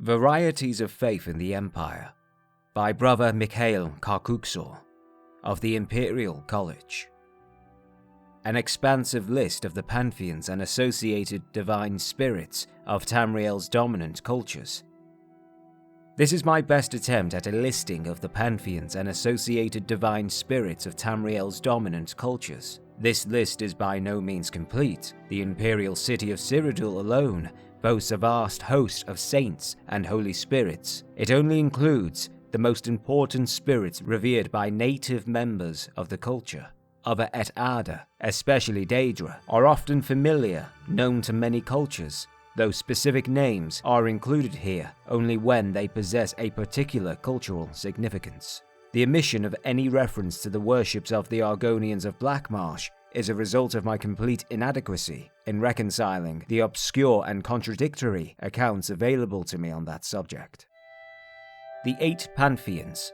Varieties of Faith in the Empire by Brother Mikhail Karkuksor of the Imperial College. An expansive list of the pantheons and associated divine spirits of Tamriel's dominant cultures. This is my best attempt at a listing of the pantheons and associated divine spirits of Tamriel's dominant cultures. This list is by no means complete. The imperial city of Cyrodiil alone boasts a vast host of saints and holy spirits. It only includes the most important spirits revered by native members of the culture. Other et Ada, especially Daedra, are often familiar, known to many cultures, though specific names are included here only when they possess a particular cultural significance. The omission of any reference to the worships of the Argonians of Blackmarsh is a result of my complete inadequacy in reconciling the obscure and contradictory accounts available to me on that subject. The 8 pantheons: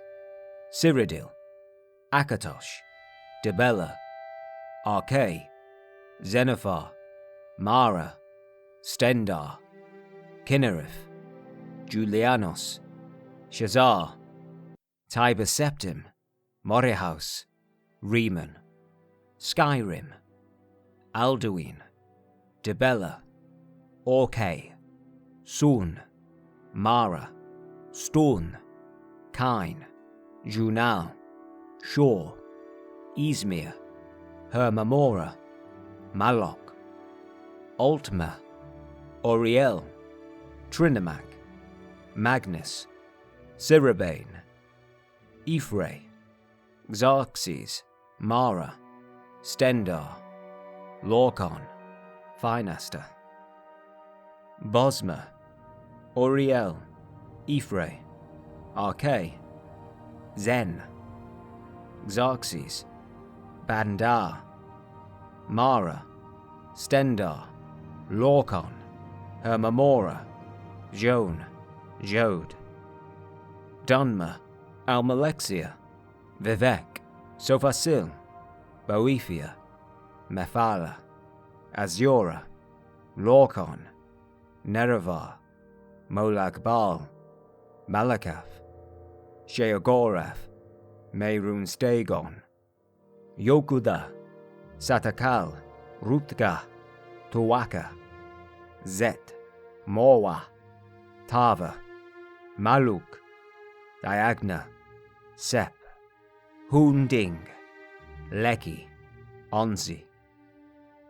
Cyrodiil, Akatosh, Dibella, Arkay, Xenophar, Mara, Stendarr, Kynareth, Julianos, Shazar, Tiber Septim, Morehouse, Riemann, Skyrim, Alduin, Dibella, Orkay, Sun, Mara, Storn, Kyne, Junal, Shor, Izmir, Hermamora, Malok, Altmer, Oriel, Trinimac, Magnus, Sirabane, Ephrae, Xarxes, Mara, Stendarr, Lorkha, Finaster, Bosmer, Oriel, Ephrae, Arkay, Zen, Xarxes, Bandar, Mara, Stendarr, Lorkha, Hermamora, Joan, Jode, Dunmer, Almalexia, Vivek, Sophasil, Boethia, Mephala, Azura, Lorkha, Nerevar, Molagbal, Malacath, Sheogorath, Meirun Stagon, Yokuda, Satakal, Rutga, Tuwaka, Zet, Morwa, Tava, Maluk, Diagna, Sep, Hunding, Leki, Onzi,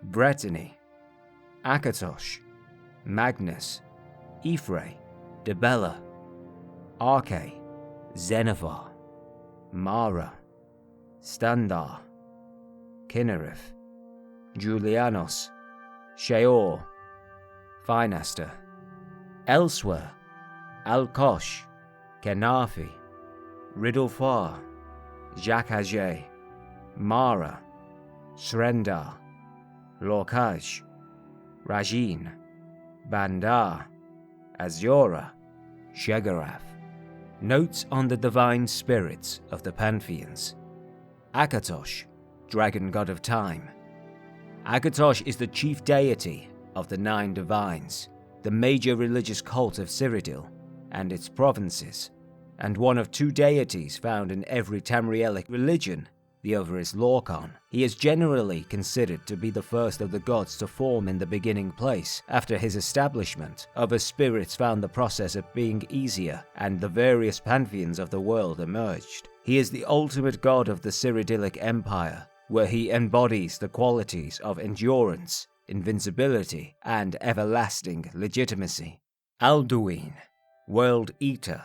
Brittany, Akatosh, Magnus, Ephrae, Dibella, Arkay, Xenophar, Mara, Stendarr, Kynareth, Julianos, Sheor, Finaster. Elsewhere, Alkosh, Kenafi, Riddlefar, Jakajay, Mara, Srendar, Lorkaj, Rajin, Bandar, Azura, Shegarath. Notes on the divine spirits of the pantheons. Akatosh, dragon god of time. Akatosh is the chief deity of the 9 divines, the major religious cult of Cyrodiil and its provinces, and one of 2 deities found in every Tamrielic religion. The other is Lorkha. He is generally considered to be the first of the gods to form in the beginning place. After his establishment, other spirits found the process of being easier, and the various pantheons of the world emerged. He is the ultimate god of the Cyrodiilic Empire, where he embodies the qualities of endurance, invincibility, and everlasting legitimacy. Alduin, World Eater.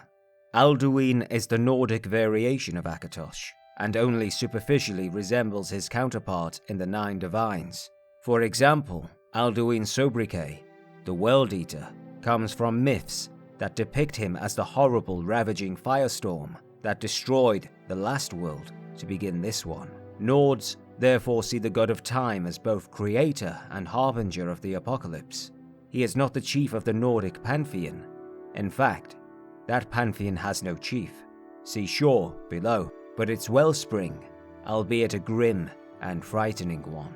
Alduin is the Nordic variation of Akatosh, and only superficially resembles his counterpart in the 9 divines. For example, Alduin Sobriquet, the World Eater, comes from myths that depict him as the horrible ravaging firestorm that destroyed the last world to begin this one. Nords therefore see the god of time as both creator and harbinger of the apocalypse. He is not the chief of the Nordic pantheon. In fact, that pantheon has no chief. See Shor below, but its wellspring, albeit a grim and frightening one.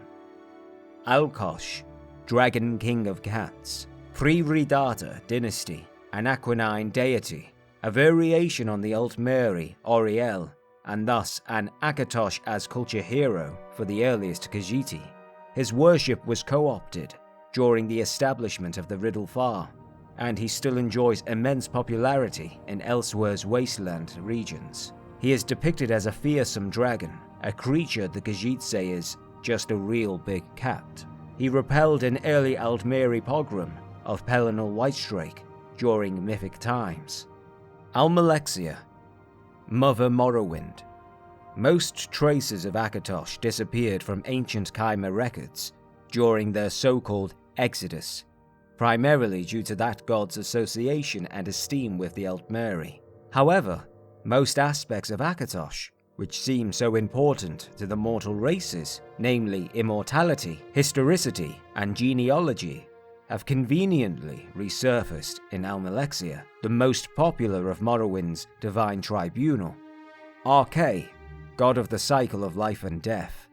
Alkosh, Dragon King of Cats, Pre-Redata dynasty, an Aquinine deity, a variation on the Altmeri Auriel, and thus an Akatosh as culture hero for the earliest Khajiit. His worship was co-opted during the establishment of the Riddlefar, and he still enjoys immense popularity in Elsewhere's wasteland regions. He is depicted as a fearsome dragon, a creature the Khajiit say is just a real big cat. He repelled an early Altmeri pogrom of Pelennor Whitestrake during mythic times. Almalexia, Mother Morrowind. Most traces of Akatosh disappeared from ancient Kyne records during their so-called Exodus, primarily due to that god's association and esteem with the Altmeri. However, most aspects of Akatosh, which seem so important to the mortal races, namely immortality, historicity, and genealogy, have conveniently resurfaced in Almalexia, the most popular of Morrowind's divine tribunal. Arkay, god of the cycle of life and death.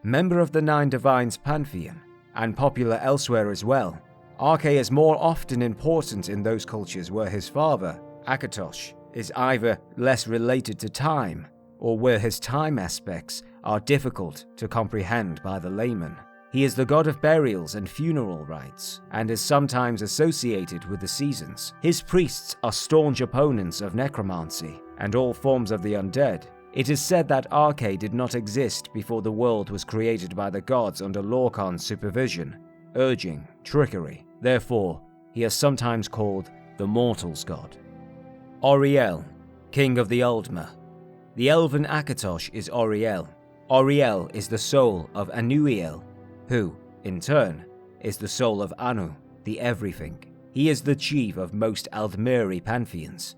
Member of the Nine Divines pantheon, and popular elsewhere as well, Arkay is more often important in those cultures where his father, Akatosh, is either less related to time, or where his time aspects are difficult to comprehend by the layman. He is the god of burials and funeral rites, and is sometimes associated with the seasons. His priests are staunch opponents of necromancy and all forms of the undead. It is said that Arkay did not exist before the world was created by the gods under Lorkhan's supervision, urging trickery. Therefore, he is sometimes called the Mortal's God. Auriel, king of the Aldmer. The elven Akatosh is Auriel. Auriel is the soul of Anuiel, who, in turn, is the soul of Anu, the Everything. He is the chief of most Aldmeri pantheons.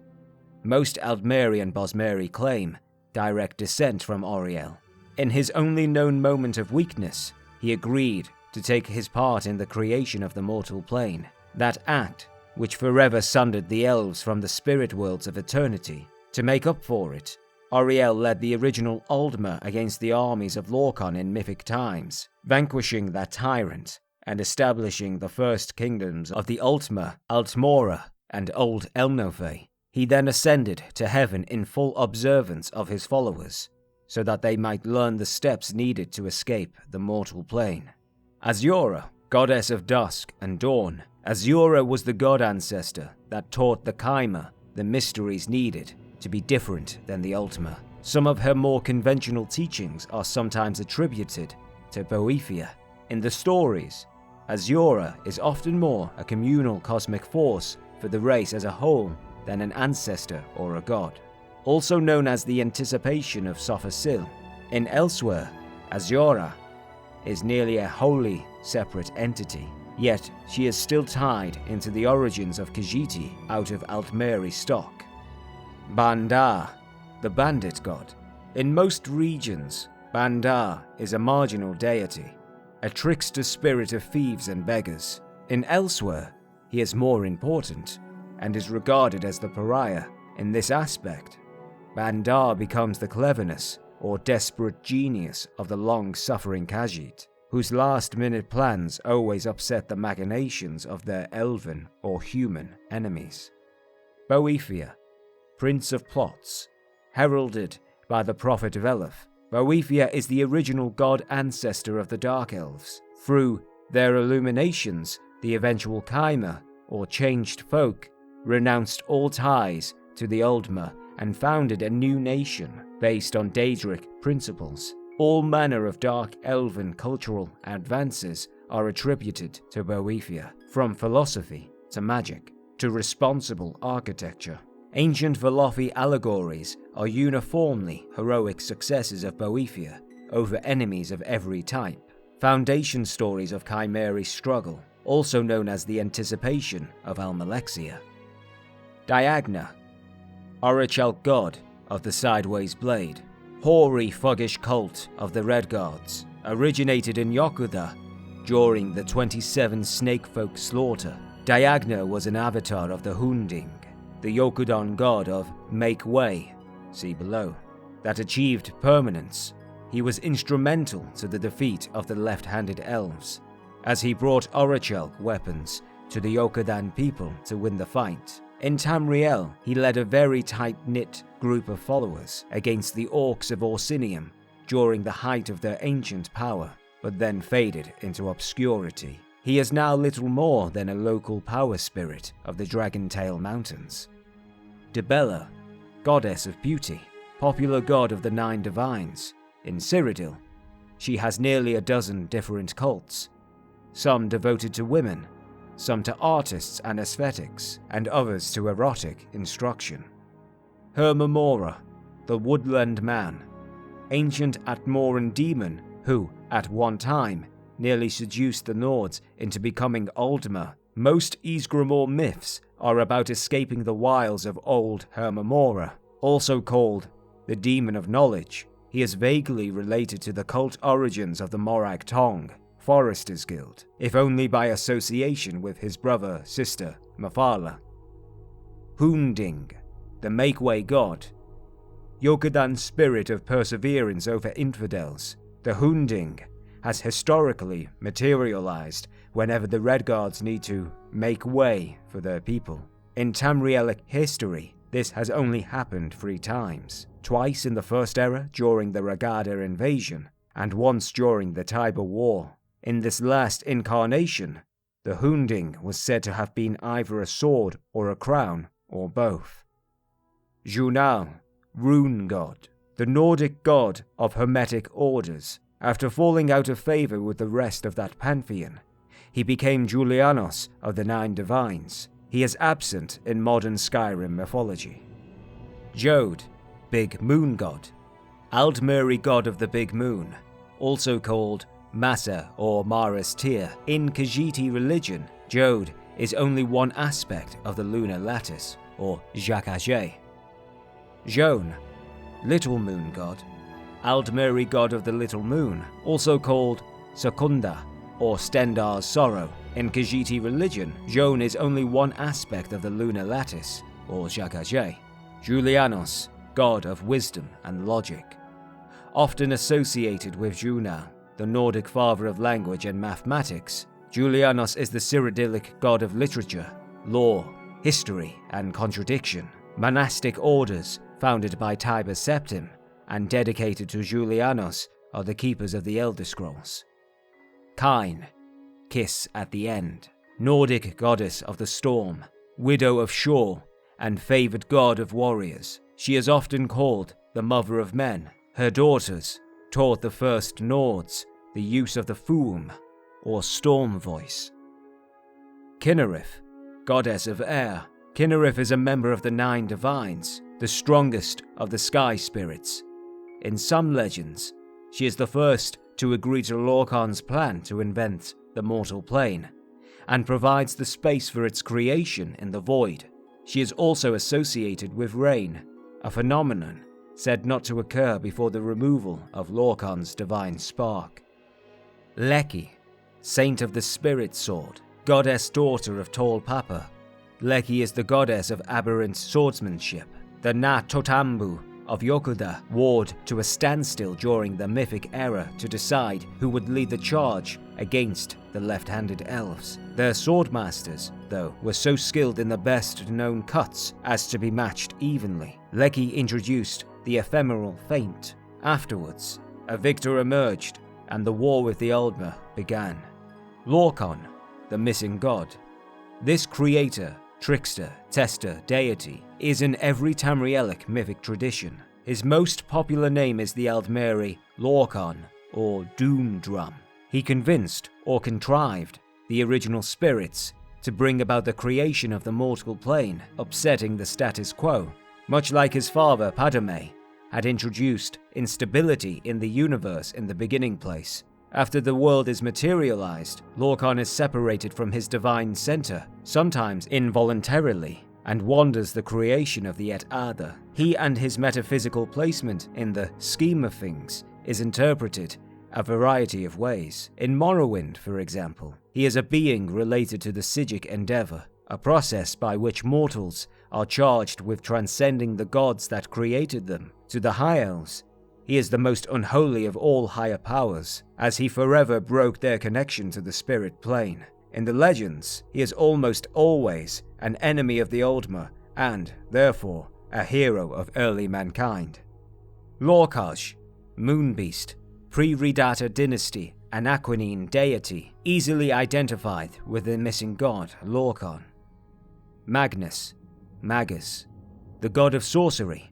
Most Aldmeri and Bosmeri claim direct descent from Auriel. In his only known moment of weakness, he agreed to take his part in the creation of the mortal plane, that act which forever sundered the elves from the spirit worlds of eternity. To make up for it, Auriel led the original Aldmer against the armies of Lorkhan in mythic times, vanquishing that tyrant and establishing the first kingdoms of the Altmer, Altmora, and Old Elnothe. He then ascended to heaven in full observance of his followers, so that they might learn the steps needed to escape the mortal plane. Azura, goddess of dusk and dawn. Azura was the god ancestor that taught the Kyne the mysteries needed to be different than the Ultima. Some of her more conventional teachings are sometimes attributed to Boethia. In the stories, Azura is often more a communal cosmic force for the race as a whole than an ancestor or a god. Also known as the anticipation of Sophasil, in Elsewhere, Azura is nearly a wholly separate entity, yet she is still tied into the origins of Khajiit out of Altmeri stock. Bandar, the bandit god. In most regions, Bandar is a marginal deity, a trickster spirit of thieves and beggars. In Elsewhere, he is more important, and is regarded as the pariah. In this aspect, Bandar becomes the cleverness or desperate genius of the long-suffering Khajiit, whose last-minute plans always upset the machinations of their elven or human enemies. Boethia, Prince of Plots. Heralded by the prophet Veleth, Boethia is the original god ancestor of the Dark Elves. Through their illuminations, the eventual Kyne, or changed folk, renounced all ties to the Aldmer and founded a new nation based on Daedric principles. All manner of dark elven cultural advances are attributed to Boethia, from philosophy to magic to responsible architecture. Ancient Velothi allegories are uniformly heroic successes of Boethia over enemies of every type. Foundation stories of Chimeri struggle, also known as the anticipation of Almalexia. Diagna, Orichel god of the Sideways Blade. Hoary thuggish cult of the Red Guards, originated in Yokuda during the 27 snakefolk slaughter. Diagna was an avatar of the Hunding, the Yokudan god of Make Way, see below, that achieved permanence. He was instrumental to the defeat of the left-handed elves, as he brought Orichel weapons to the Yokudan people to win the fight. In Tamriel, he led a very tight-knit group of followers against the orcs of Orsinium during the height of their ancient power, but then faded into obscurity. He is now little more than a local power spirit of the Dragontail Mountains. Dibella, goddess of beauty, popular god of the 9 divines. In Cyrodiil, she has nearly a dozen different cults, some devoted to women, some to artists and aesthetics, and others to erotic instruction. Hermamora, the woodland man, ancient Atmoran demon who, at one time, nearly seduced the Nords into becoming Aldmer. Most Ysgramor myths are about escaping the wiles of old Hermamora. Also called the Demon of Knowledge, he is vaguely related to the cult origins of the Morag Tong, Foresters Guild, if only by association with his brother-sister Mephala. Hunding, the Make-Way god, Yokudan's spirit of perseverance over infidels. The Hunding has historically materialized whenever the Red Guards need to make way for their people. In Tamrielic history, this has only happened 3 times, twice in the First Era during the Ragada invasion, and once during the Tiber War. In this last incarnation, the Hunding was said to have been either a sword or a crown, or both. Junal, Rune God, the Nordic god of Hermetic orders. After falling out of favor with the rest of that pantheon, he became Julianos of the 9 divines. He is absent in modern Skyrim mythology. Jode, Big Moon God, Aldmeri god of the Big Moon, also called Massa or Mara's Tyr. In Khajiit religion, Jode is only one aspect of the lunar lattice, or Jakajé. Jone, Little Moon God, Aldmeri god of the Little Moon, also called Secunda or Stendar's Sorrow. In Khajiit religion, Jone is only one aspect of the lunar lattice, or Jakajé. Julianos, god of wisdom and logic. Often associated with Junal, the Nordic father of language and mathematics, Julianos is the Cyrodiilic god of literature, law, history, and contradiction. Monastic orders founded by Tiber Septim and dedicated to Julianos are the keepers of the elderscrolls. Kyne, kiss at the end, Nordic goddess of the storm, widow of Shor, and favored god of warriors. She is often called the mother of men. Her daughters taught the first Nords the use of the Fuum, or storm voice. Kynareth, goddess of air. Kynareth is a member of the 9 divines, the strongest of the sky spirits. In some legends, she is the first to agree to Lorkhan's plan to invent the mortal plane, and provides the space for its creation in the void. She is also associated with rain, a phenomenon said not to occur before the removal of Lorkhan's divine spark. Leki, saint of the spirit sword, goddess daughter of Tall Papa. Leki is the goddess of aberrant swordsmanship. The Na Totambu of Yokuda warred to a standstill during the mythic era to decide who would lead the charge against the left-handed elves. Their swordmasters, though, were so skilled in the best-known cuts as to be matched evenly. Leki introduced the ephemeral feint. Afterwards, a victor emerged, and the war with the Aldmer began. Lorkhan, the missing god. This creator, trickster, tester, deity, is in every Tamrielic mythic tradition. His most popular name is the Aldmeri Lorkhan, or Doom Drum. He convinced, or contrived, the original spirits to bring about the creation of the mortal plane, upsetting the status quo. Much like his father Padme had introduced instability in the universe in the beginning place. After the world is materialized, Lorkhan is separated from his divine center, sometimes involuntarily, and wanders the creation of the Et Ada. He and his metaphysical placement in the scheme of things is interpreted a variety of ways. In Morrowind, for example, he is a being related to the Psijic endeavor, a process by which mortals are charged with transcending the gods that created them. To the High Elves, he is the most unholy of all higher powers, as he forever broke their connection to the spirit plane. In the legends, he is almost always an enemy of the Oldmer, and, therefore, a hero of early mankind. Lorkha, Moonbeast, pre-Redata dynasty, an Aquanine deity, easily identified with the missing god Lorkha. Magnus, Magus, the god of sorcery.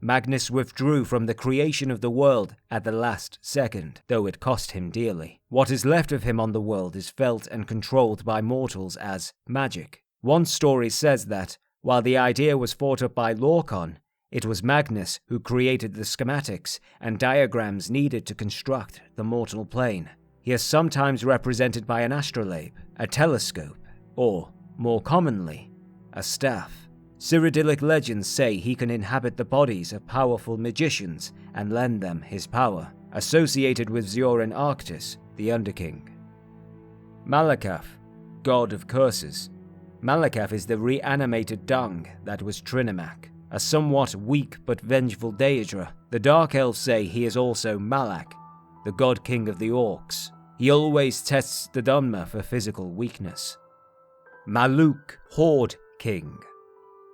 Magnus withdrew from the creation of the world at the last second, though it cost him dearly. What is left of him on the world is felt and controlled by mortals as magic. One story says that, while the idea was thought up by Lorkha, it was Magnus who created the schematics and diagrams needed to construct the mortal plane. He is sometimes represented by an astrolabe, a telescope, or, more commonly, a staff. Cyrodiilic legends say he can inhabit the bodies of powerful magicians and lend them his power, associated with Ziorin Arctis, the Underking. Malacath, god of curses. Malacath is the reanimated dung that was Trinimac, a somewhat weak but vengeful Daedra. The Dark Elves say he is also Malak, the god king of the Orcs. He always tests the Dunmer for physical weakness. Maluk, Horde King,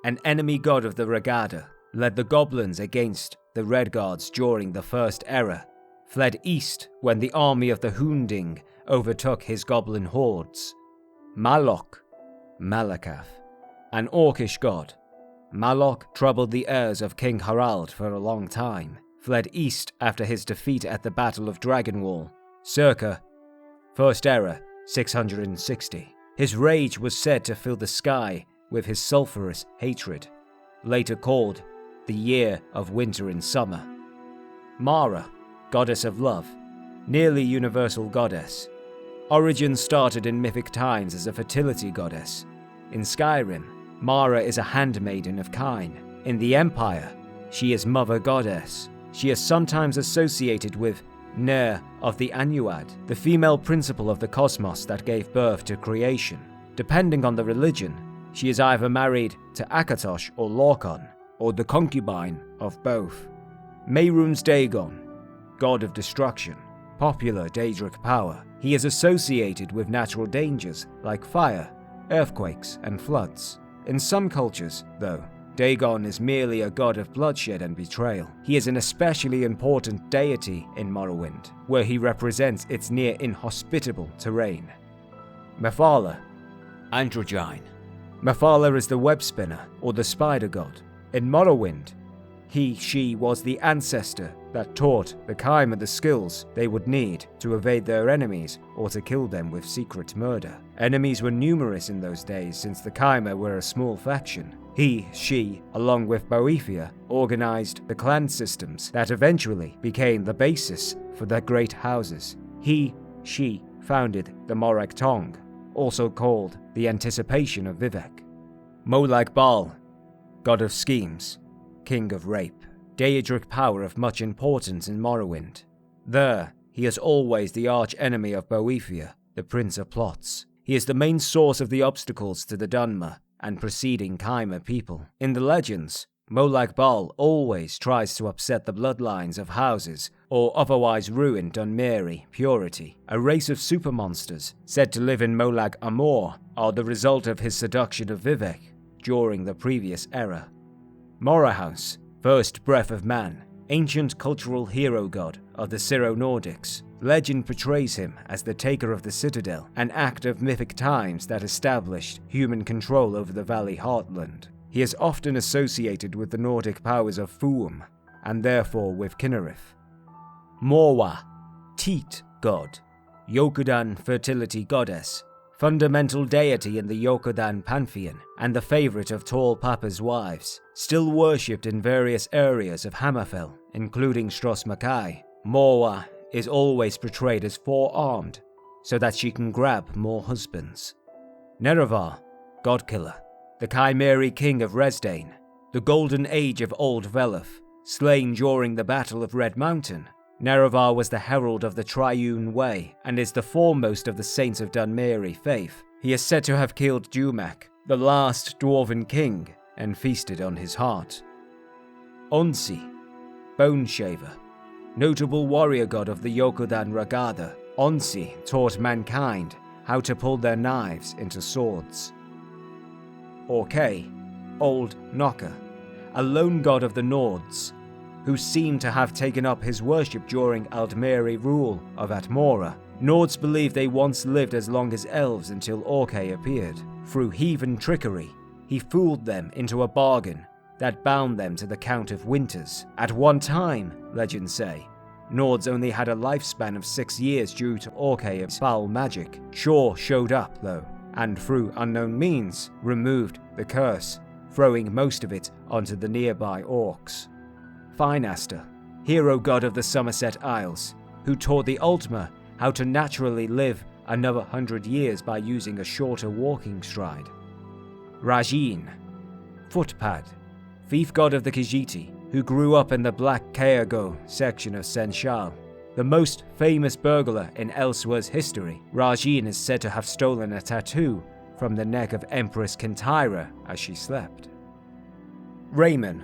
an enemy god of the Regada, led the goblins against the Red Guards during the First Era, fled east when the army of the Hunding overtook his goblin hordes. Malok, Malacath, an Orcish god. Malok troubled the heirs of King Harald for a long time, fled east after his defeat at the Battle of Dragonwall, circa First Era 660. His rage was said to fill the sky with his sulphurous hatred, later called the Year of Winter and Summer. Mara, goddess of love, nearly universal goddess. Origin started in mythic times as a fertility goddess. In Skyrim, Mara is a handmaiden of Kyne. In the Empire, she is mother goddess. She is sometimes associated with Ner of the Anuad, the female principle of the cosmos that gave birth to creation. Depending on the religion, she is either married to Akatosh or Lorkha, or the concubine of both. Mehrunes Dagon, god of destruction, popular Daedric power. He is associated with natural dangers like fire, earthquakes, and floods. In some cultures, though, Dagon is merely a god of bloodshed and betrayal. He is an especially important deity in Morrowind, where he represents its near inhospitable terrain. Mephala, Androgyne. Mephala is the web spinner, or the spider god. In Morrowind, she was the ancestor that taught the Kyne the skills they would need to evade their enemies or to kill them with secret murder. Enemies were numerous in those days since the Kyne were a small faction. She, along with Boethia, organized the clan systems that eventually became the basis for their great houses. She founded the Morag Tong, also called the Anticipation of Vivek. Molag Bal, god of schemes, king of rape, Daedric power of much importance in Morrowind. There, he is always the arch-enemy of Boethia, the prince of plots. He is the main source of the obstacles to the Dunmer and preceding Kyne people. In the legends, Molag Bal always tries to upset the bloodlines of houses or otherwise ruin Dunmeri purity. A race of supermonsters said to live in Molag Amor are the result of his seduction of Vivek during the previous era. Morahaus, first breath of man, ancient cultural hero god of the Syro-Nordics. Legend portrays him as the taker of the citadel, an act of mythic times that established human control over the valley heartland. He is often associated with the Nordic powers of Fuum, and therefore with Kynareth. Morwa, Teat god, Yokudan fertility goddess, fundamental deity in the Yokudan pantheon, and the favorite of Tall Papa's wives, still worshipped in various areas of Hammerfell, including Stros Makai. Morwa is always portrayed as four-armed, so that she can grab more husbands. Nerevar, godkiller, the Chimeri king of Resdain, the golden age of Old Veleth, slain during the Battle of Red Mountain. Nerevar was the herald of the Triune Way, and is the foremost of the Saints of Dunmeri faith. He is said to have killed Dumak, the last dwarven king, and feasted on his heart. Onsi, Bone Shaver, notable warrior god of the Yokudan Ragada. Onsi taught mankind how to pull their knives into swords. Orkay, Old Knocker, a lone god of the Nords, who seemed to have taken up his worship during Aldmeri rule of Atmora. Nords believe they once lived as long as elves until Orkay appeared. Through heathen trickery, he fooled them into a bargain that bound them to the Count of Winters. At one time, legends say, Nords only had a lifespan of 6 years due to Orkay's foul magic. Shor showed up, though, and through unknown means, removed the curse, throwing most of it onto the nearby orcs. Finaster, hero god of the Somerset Isles, who taught the Ultima how to naturally live another 100 years by using a shorter walking stride. Rajin, footpad, thief god of the Khajiit, who grew up in the Black Kayago section of Senchal. The most famous burglar in Elsewhere's history, Rajin is said to have stolen a tattoo from the neck of Empress Kintyra as she slept. Raymond,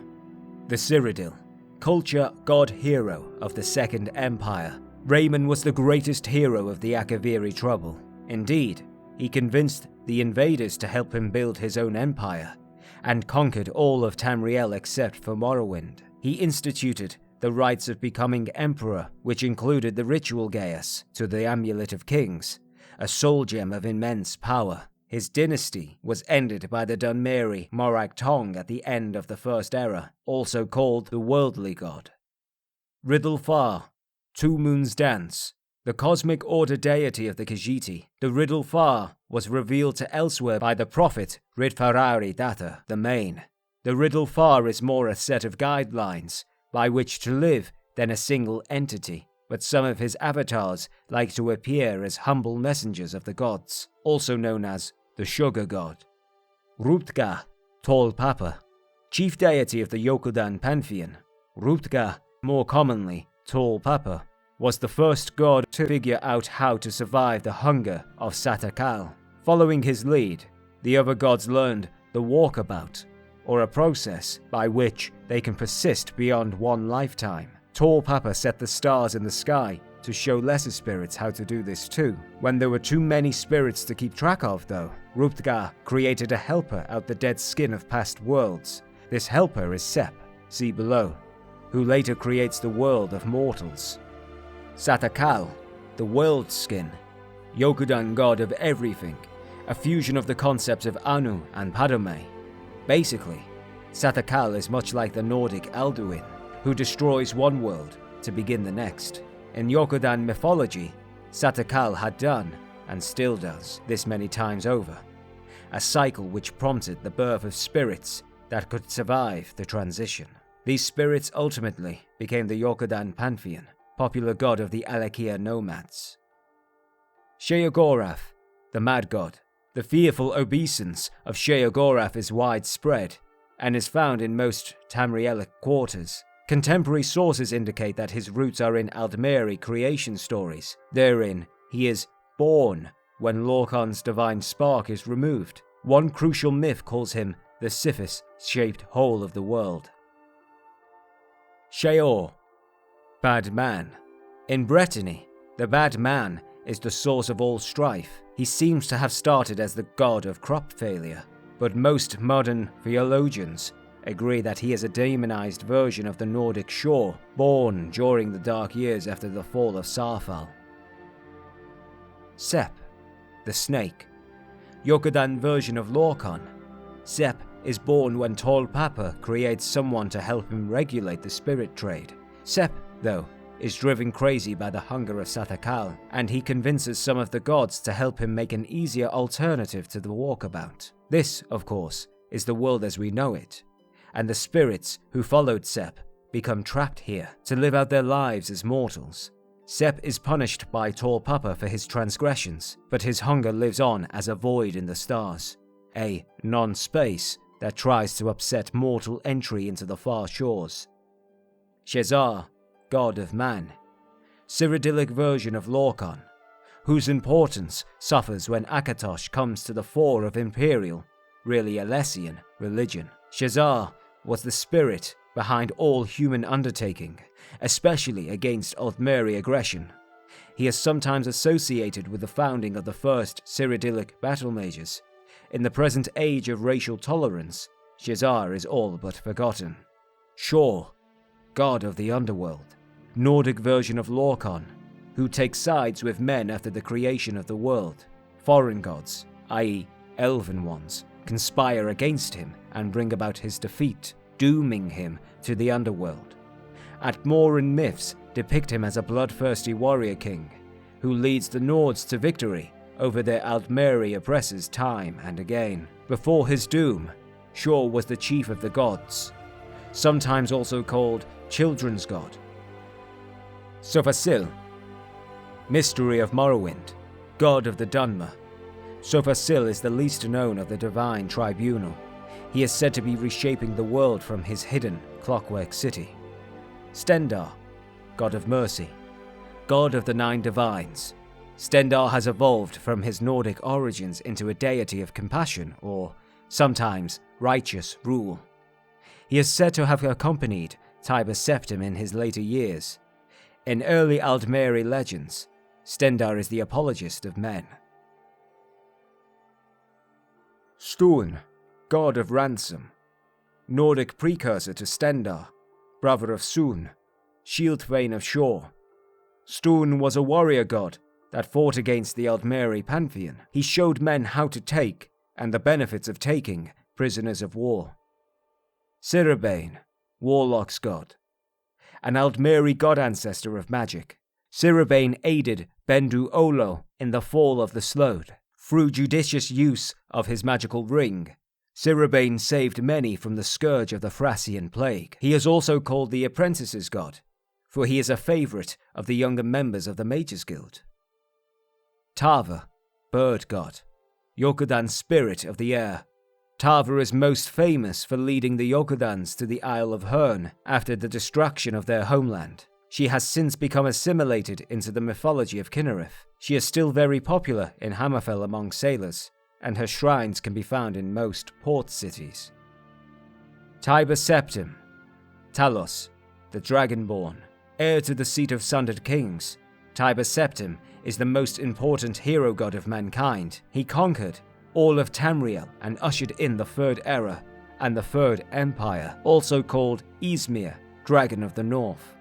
the Cyrodiil, culture god hero of the Second Empire. Raymond was the greatest hero of the Akaviri Trouble. Indeed, he convinced the invaders to help him build his own empire, and conquered all of Tamriel except for Morrowind. He instituted the rites of becoming emperor, which included the ritual geas to the Amulet of Kings, a soul gem of immense power. His dynasty was ended by the Dunmeri Morag Tong at the end of the First Era, also called the Worldly God. Riddlefar, Two Moons Dance, the cosmic order deity of the Khajiit. The Riddlefar was revealed to Elsewhere by the prophet Ridfarari Data, the Main. The Riddlefar is more a set of guidelines by which to live than a single entity, but some of his avatars like to appear as humble messengers of the gods, also known as the Sugar God. Ruptga, Tall Papa, chief deity of the Yokudan pantheon. Ruptga, more commonly Tall Papa, was the first god to figure out how to survive the hunger of Satakal. Following his lead, the other gods learned the walkabout, or a process by which they can persist beyond one lifetime. Tall Papa set the stars in the sky to show lesser spirits how to do this too. When there were too many spirits to keep track of, though, Ruptga created a helper out the dead skin of past worlds. This helper is Sep, see below, who later creates the world of mortals. Satakal, the world skin, Yokudan god of everything, a fusion of the concepts of Anu and Padome. Basically, Satakal is much like the Nordic Alduin, who destroys one world to begin the next. In Yokudan mythology, Satakal had done, and still does, this many times over, a cycle which prompted the birth of spirits that could survive the transition. These spirits ultimately became the Yokudan pantheon, popular god of the Alakia nomads. Sheogorath, the mad god. The fearful obeisance of Sheogorath is widespread, and is found in most Tamrielic quarters. Contemporary sources indicate that his roots are in Aldmeri creation stories. Therein, he is born when Lorkhan's divine spark is removed. One crucial myth calls him the Sisyphus-shaped hole of the world. Sheor, bad man. In Brittany, the bad man is the source of all strife. He seems to have started as the god of crop failure, but most modern theologians agree that he is a demonized version of the Nordic Shor, born during the dark years after the fall of Sarfal. Sep, the snake. Yokudan version of Lorkhan. Sep is born when Tall Papa creates someone to help him regulate the spirit trade. Sep, though, is driven crazy by the hunger of Satakal, and he convinces some of the gods to help him make an easier alternative to the walkabout. This, of course, is the world as we know it, and the spirits who followed Sep become trapped here to live out their lives as mortals. Sep is punished by Tall Papa for his transgressions, but his hunger lives on as a void in the stars, a non-space that tries to upset mortal entry into the far shores. Shezar, god of man, Cyrodiilic version of Lorkhan, whose importance suffers when Akatosh comes to the fore of Imperial, really Alessian, religion. Shezar was the spirit behind all human undertaking, especially against Aldmeri aggression. He is sometimes associated with the founding of the first Cyrodiilic battle mages. in the present age of racial tolerance, Shazar is all but forgotten. Shor, god of the underworld, Nordic version of Lorkha, who takes sides with men after the creation of the world. Foreign gods, i.e. elven ones, conspire against him and bring about his defeat, dooming him to the underworld. Atmoran myths depict him as a bloodthirsty warrior king, who leads the Nords to victory over their Aldmeri oppressors time and again. Before his doom, Shor was the chief of the gods, sometimes also called children's god. Sofasil, mystery of Morrowind, god of the Dunmer. Sofasil is the least known of the divine tribunal. He is said to be reshaping the world from his hidden clockwork city. Stendarr, god of mercy, god of the nine divines. Stendarr has evolved from his Nordic origins into a deity of compassion or, sometimes, righteous rule. He is said to have accompanied Tiber Septim in his later years. In early Aldmeri legends, Stendarr is the apologist of men. Stun, god of ransom, Nordic precursor to Stendarr, brother of Sun, shield thane of Shor. Stun was a warrior god that fought against the Aldmeri pantheon. He showed men how to take, and the benefits of taking, prisoners of war. Sirabane, warlock's god, an Aldmeri god ancestor of magic. Sirabane aided Bendu Olo in the fall of the Slode. Through judicious use of his magical ring, Sirabane saved many from the scourge of the Thracian plague. He is also called the apprentice's god, for he is a favourite of the younger members of the Mages Guild. Tava, bird god, Yokudan's spirit of the air. Tava is most famous for leading the Yokudans to the Isle of Herne after the destruction of their homeland. She has since become assimilated into the mythology of Kynareth. She is still very popular in Hammerfell among sailors, and her shrines can be found in most port cities. Tiber Septim, Talos, the Dragonborn, heir to the seat of Sundered Kings. Tiber Septim is the most important hero god of mankind. He conquered all of Tamriel and ushered in the Third Era and the Third Empire, also called Ysmir, Dragon of the North.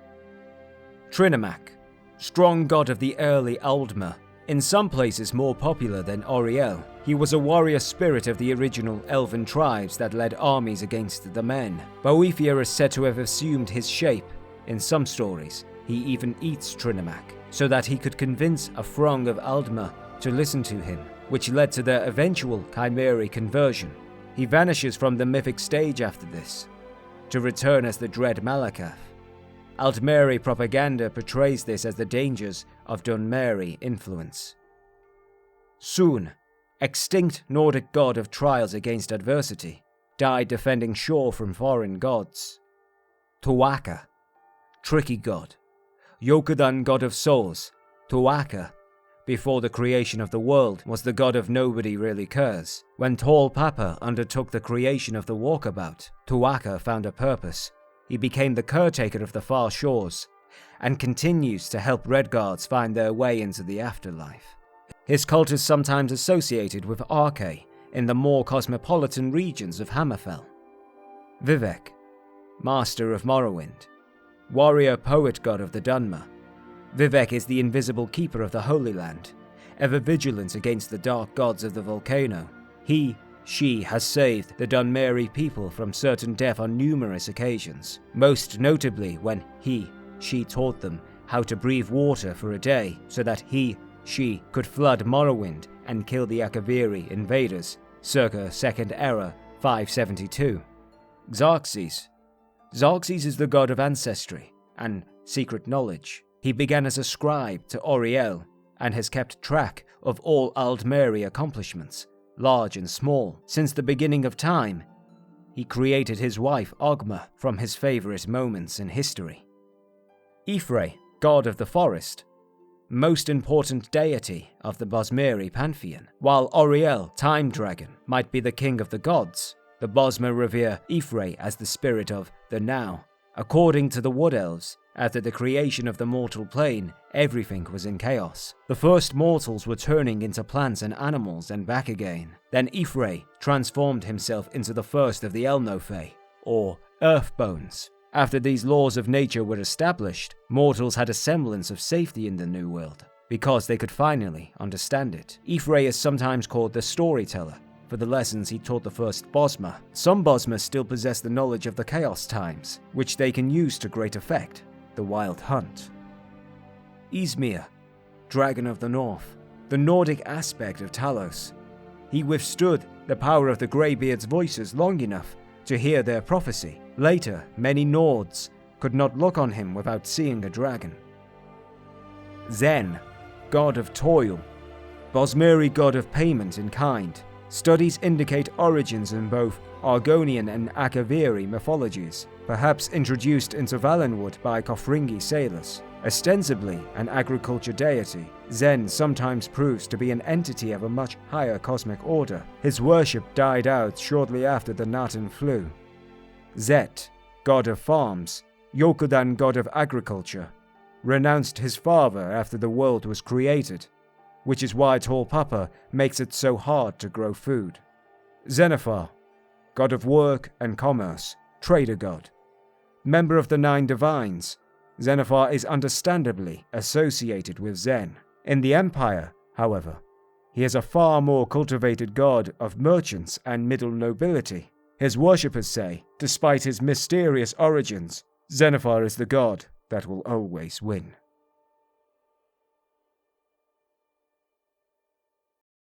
Trinamak, strong god of the early Aldmer, in some places more popular than Auriel. He was a warrior spirit of the original elven tribes that led armies against the men. Boethia is said to have assumed his shape. In some stories, he even eats Trinamak, so that he could convince a throng of Aldmer to listen to him, which led to their eventual Chimeri conversion. He vanishes from the mythic stage after this, to return as the dread Malacath. Aldmeri propaganda portrays this as the dangers of Dunmeri influence. Sun, extinct Nordic god of trials against adversity, died defending Shor from foreign gods. Tuatha, tricky god, Yokudan god of souls. Tuatha, before the creation of the world, was the god of nobody really cares. When Tall Papa undertook the creation of the walkabout, Tuatha found a purpose. He became the caretaker of the far shores, and continues to help Redguards find their way into the afterlife. His cult is sometimes associated with Arkay in the more cosmopolitan regions of Hammerfell. Vivek, master of Morrowind, warrior poet god of the Dunmer. Vivek is the invisible keeper of the Holy Land, ever vigilant against the dark gods of the volcano. She has saved the Dunmeri people from certain death on numerous occasions, most notably when she taught them how to breathe water for a day so that she could flood Morrowind and kill the Akaviri invaders, circa 2nd Era 572. Xerxes is the god of ancestry and secret knowledge. He began as a scribe to Auriel and has kept track of all Aldmeri accomplishments, large and small, since the beginning of time. He created his wife Ogma from his favorite moments in history. Ifre, god of the forest, most important deity of the Bosmeri pantheon. While Auriel, time dragon, might be the king of the gods, the Bosmer revere Ifre as the spirit of the now. According to the Wood Elves, After the creation of the mortal plane, everything was in chaos. The first mortals were turning into plants and animals and back again. Then Ifre transformed himself into the first of the Elnofe, or Earth Bones. After these laws of nature were established, mortals had a semblance of safety in the new world, because they could finally understand it. Ifre is sometimes called the storyteller, for the lessons he taught the first Bosma. Some Bosma still possess the knowledge of the Chaos Times, which they can use to great effect. The Wild Hunt. Ysmir, Dragon of the North, the Nordic aspect of Talos. He withstood the power of the Greybeard's voices long enough to hear their prophecy. Later, many Nords could not look on him without seeing a dragon. Zen, God of Toil, Bosmiri god of payment in kind. Studies indicate origins in both Argonian and Akaviri mythologies, perhaps introduced into Valenwood by Kofringi sailors. Ostensibly an agriculture deity, Zen sometimes proves to be an entity of a much higher cosmic order. His worship died out shortly after the Natan flu. Zet, god of farms, Yokudan god of agriculture, renounced his father after the world was created, which is why Tall Papa makes it so hard to grow food. Xenophar, god of work and commerce, trader god. Member of the Nine Divines, Xenophar is understandably associated with Zen. In the Empire, however, he is a far more cultivated god of merchants and middle nobility. His worshippers say, despite his mysterious origins, Xenophar is the god that will always win.